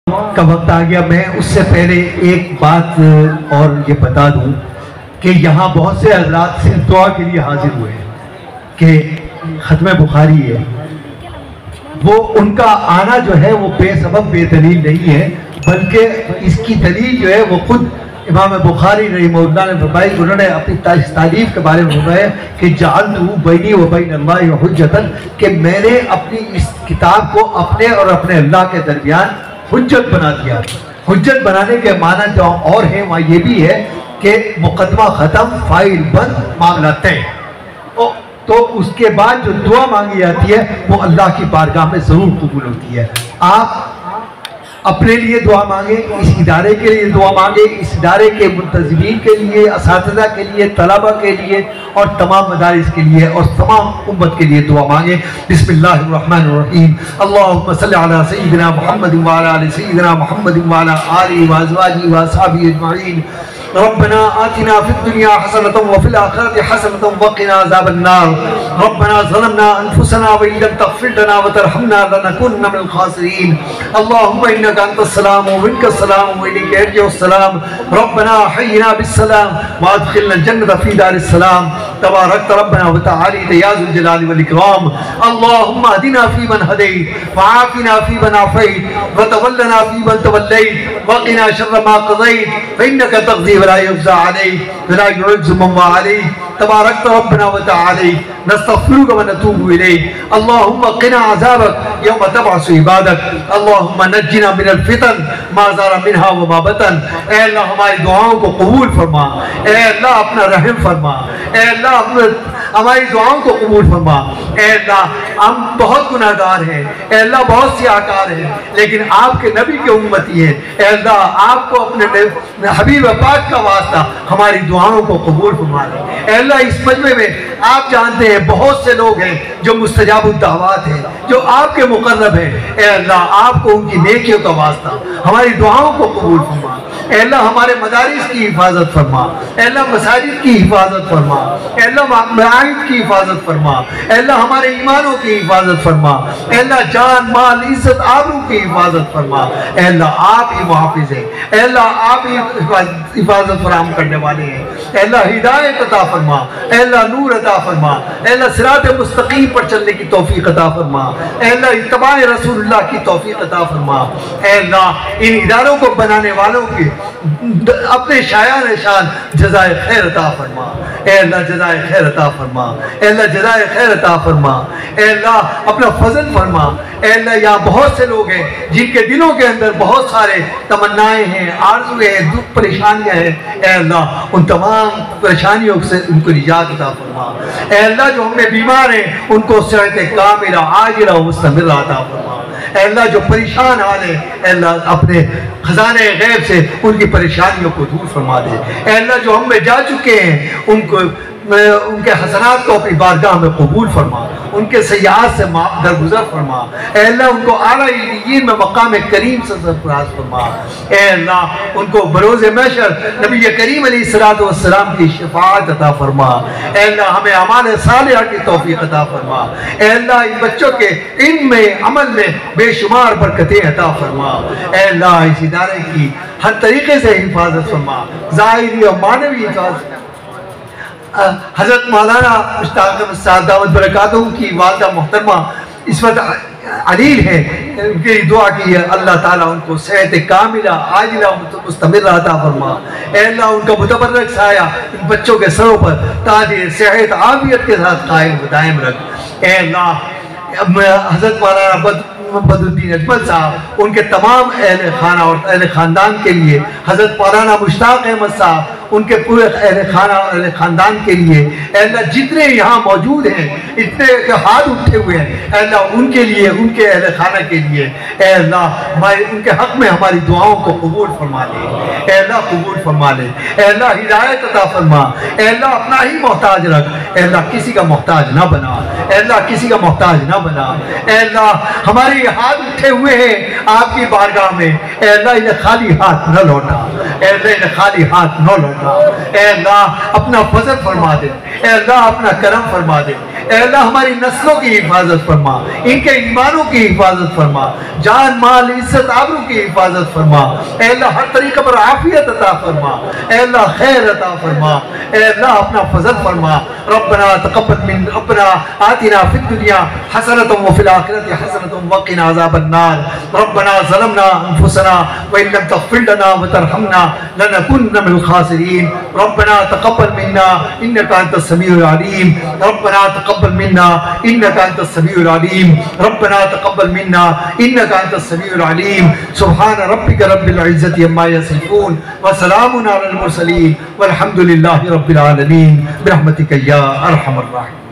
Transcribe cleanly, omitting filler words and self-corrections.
का वक्त आ गया। मैं उससे पहले एक बात और ये बता दूं कि यहाँ बहुत से हजरात सिर्फ दुआ के लिए हाजिर हुए हैं कि खत्म बुखारी है। वो उनका आना जो है वो बेसबब बेदलील नहीं है, बल्कि इसकी दलील जो है वो खुद इमाम बुखारी रहमहुल्लाह ने फरमाई। उन्होंने अपनी तारीफ के बारे में फरमाया कि जालतू बैनी व बैन अल्लाह हुज्जतन, कि मैंने अपनी इस किताब को अपने और अपने अल्लाह के दरमियान हुज्जत बना दिया। हुज्जत बनाने के माना जो और है वहाँ ये भी है कि मुकदमा ख़त्म, फाइल बंद, मामला तय। तो उसके बाद जो दुआ मांगी जाती है वो अल्लाह की बारगाह में ज़रूर कबूल होती है। आप अपने लिए दुआ मांगे, इस इदारे के लिए दुआ मांगे, इस इदारे के मुंतज़िमीन के लिए, असातिज़ा के लिए, तलबा के लिए और तमाम मदारिस के लिए और तमाम उम्मत के लिए दुआ मांगे। बिस्मिल्लाहिर्रहमानिर्रहीम। अल्लाहुम्मा सल्लि अला सय्यिदिना मुहम्मद व अला आलि सय्यिदिना मुहम्मद व अला आलिहि व अज़वाजिहि व अस्हाबिहि अजमईन। रब्बना आतिना फिद दुनिया हसनतन व फिल आखिरति हसनतन व क़िना अज़ाबन्नार। रब्बना ज़लमना अनफुसना व इन लम तग़फिर लना व तरहमना लनकुन्ना मिनल ख़ासिरीन। अल्लाहुम्मा इन्नका अंतस्सलाम व मिनकस्सलाम व इलैका यर्जिउस्सलाम। रब्बना हय्यिना बिस्सलाम व अदखिलना जन्नत फ़ी दारिस्सलाम। तबारकत रब्बना व तआला या ज़ुल जलाली वल इकराम। अल्लाहुम्मा अहदिना फ़ीमन हदैत व आफ़िना फ़ीमन आफ़ैत व तवल्लना फ़ीमन तवल्लैत व क़िना शर्र मा क़ज़ैत फ़इन्नका तक़ज़ी व ला युक़ज़ा अलैक व ला यु'ज़्ज़ु मन वालैक। तबारकत रब्बना व तआला नस्तग़फ़िरुका व नतूबु इलैक। अल्लाहुम्मा क़िना अज़ाबक यौम तबअसु इबादक। अल्लाहुम्मा नज्जिना मिनल फ़ितन मा ज़हरा मिन्हा व मा बतन। ऐ अल्लाह हमारी दुआओं को कबूल फरमा। ऐ अल्लाह अपना रहम फरमा। ऐ अल्लाह हमारी दुआओं को कबूल फरमा। ऐ अल्लाह हम बहुत गुनाहगार हैं, ऐ अल्लाह बहुत सियाहकार हैं, लेकिन आपके नबी के उम्मती हैं। ऐ अल्लाह आपको अपने हबीब पाक का वास्ता हमारी दुआओं को कबूल फरमा दे। ऐ अल्लाह इस मजमे में आप जानते हैं बहुत से लोग हैं जो मुस्तजाबुद दावत हैं, जो आपके मुकर्रब हैं। ऐ अल्लाह आपको उनकी नेकियों का वास्ता हमारी दुआओं को कबूल फरमा। ऐ अल्लाह हमारे मदारिस की हिफाजत फरमा। ऐ अल्लाह मसाजिद की हिफाजत फरमा। ऐ अल्लाह मआइद की हिफाजत फरमा। ऐ अल्लाह हमारे ईमानों की हिफाजत फरमा। ऐ अल्लाह जान माल इज्जत आबरू की हिफाजत फरमा। ऐ अल्लाह आप ही मुहाफिज हैं। ऐ अल्लाह आप ही हिफाजत फराहम करने वाले हैं। ऐ अल्लाह हिदायत अता फरमा। ऐ अल्लाह नूर अता फरमा। ऐ अल्लाह सिरात मुस्तकीम पर चलने की तौफीक अता फरमा। ऐ अल्लाह इत्तबाए रसूलुल्लाह की तौफीक अता फरमा। ऐ अल्लाह इन इदारों को बनाने वालों के अपने शायान शान जज़ाए खैर अता फरमा। ऐ अल्लाह जज़ाए खैर अता फरमा। ऐ अल्लाह जज़ाए खैर अता फरमा। ऐ अल्लाह अपना फजल फरमा। ऐ अल्लाह यहाँ बहुत से लोग हैं जिनके दिलों के अंदर बहुत सारे तमन्नाएं हैं, आरज़ुएं हैं, दुख परेशानियां हैं। ऐ अल्लाह उन तमाम परेशानियों से उनको निजात अता फरमा। ऐ अल्लाह जो हमें बीमार हैं उनको सेहत कामिला आजिला व मुस्तमिरा अता फरमा। ऐ अल्लाह जो परेशान हाल है, ऐ अल्लाह अपने खजाने गैब से उनकी परेशानियों को दूर फरमा दे। ऐ अल्लाह जो हम में जा चुके हैं उनको उनके हसनात को अपनी बारगाह में कबूल फरमा। उनके सयाहत से दरगुजर फरमा। ऐ अल्लाह उनको आला इल्लिय्यीन में मकाम करीम से सरफराज फरमा। ऐ अल्लाह उनको बरोज़ महशर नबी करीम अलैहिस्सलातु वस्सलाम की शफाअत अता फरमा। ऐ अल्लाह हमें अमाल सालिहा की तौफीक अता फरमा। ऐ अल्लाह इन बच्चों के इल्म में अमल में बेशुमार बरकतें अता फरमा। ऐ अल्लाह इस इदारे की हर तरीके से हिफाजत फरमा, ज़ाहिरी और मानवी हिफाजत। हज़रत मौलाना मुश्ताक़ साहब दावत बरकातहू की वालिदा मोहतरमा इस वक्त अलील है, उनकी दुआ की है अल्लाह ताला उनको सेहत कामिला आजिला मुस्तमिरा अता फरमा। ऐ अल्लाह उनका मुतबर्रक साया इन बच्चों के सरों पर ताज सेहत आफियत के साथ कायम दायम रख। ऐ अल्लाह हज़रत मौलाना बदरुद्दीन अजमल साहब उनके तमाम अहले खाना और अहले ख़ानदान के लिए, हज़रत मौलाना मुश्ताक़ अहमद साहब उनके पूरे अहले खाना अहले ख़ानदान के लिए, अल्लाह जितने यहाँ मौजूद हैं इतने के हाथ उठे हुए हैं, अल्लाह उनके लिए, उनके अहले खाना के लिए अल्लाह हमारे उनके हक़ में हमारी दुआओं को कबूल फरमा ले। अल्लाह कबूल फरमा ले। अल्लाह हिदायत अता फरमा। अल्लाह अपना ही मोहताज रख। अल्लाह किसी का मोहताज ना बना। अल्लाह किसी का मोहताज ना बना। अल्लाह हमारे हाथ उठे हुए हैं आपकी बारगाह में, अल्लाह इन्हें खाली हाथ न लौटा। ए अल्लाह इन्हें खाली हाथ न लौटा। ए अल्लाह अपना फजल फरमा दे, ए अल्लाह अपना करम फरमा दे, ए अल्लाह हमारी नस्लों की हिफाजत फरमा, इनके ईमानों की हिफाजत फरमा, जान माल इज्जत आबरू की हिफाजत फरमा। ए अल्लाह हर तरीके पर आफियत अता फरमा, ए अल्लाह खैर अता फरमा, ए अल्लाह अपना फजल फरमा। रब्बना तक़ब्बल मिन रब्बना आतिना फिद दुनिया हसनतम व फिल आखिरति हसनतम व क़िना अज़ाबन नार। रब्बना ज़लमना अनफुसना व इन लम तग़फिर लना व तरहमना लनकुन्ना मिनल ख़ासिरीन। रब्बना तक़ब्बल मिन्ना इन्नका अंतस समीउल अलीम। रब्बना तक़ब्बल मिन्ना इन्नका अंतस समीउल अलीम। रब्बना तक़ब्बल मिन्ना इन्नका अंतस समीउल अलीम। सुब्हान रब्बिका रब्बिल इज़्ज़ति अम्मा यसिफून व सलामुन अलल मुरसलीन वल्हम्दुलिल्लाहि रब्बिल आलमीन बिरहमतिका या अरहमर राहिमीन।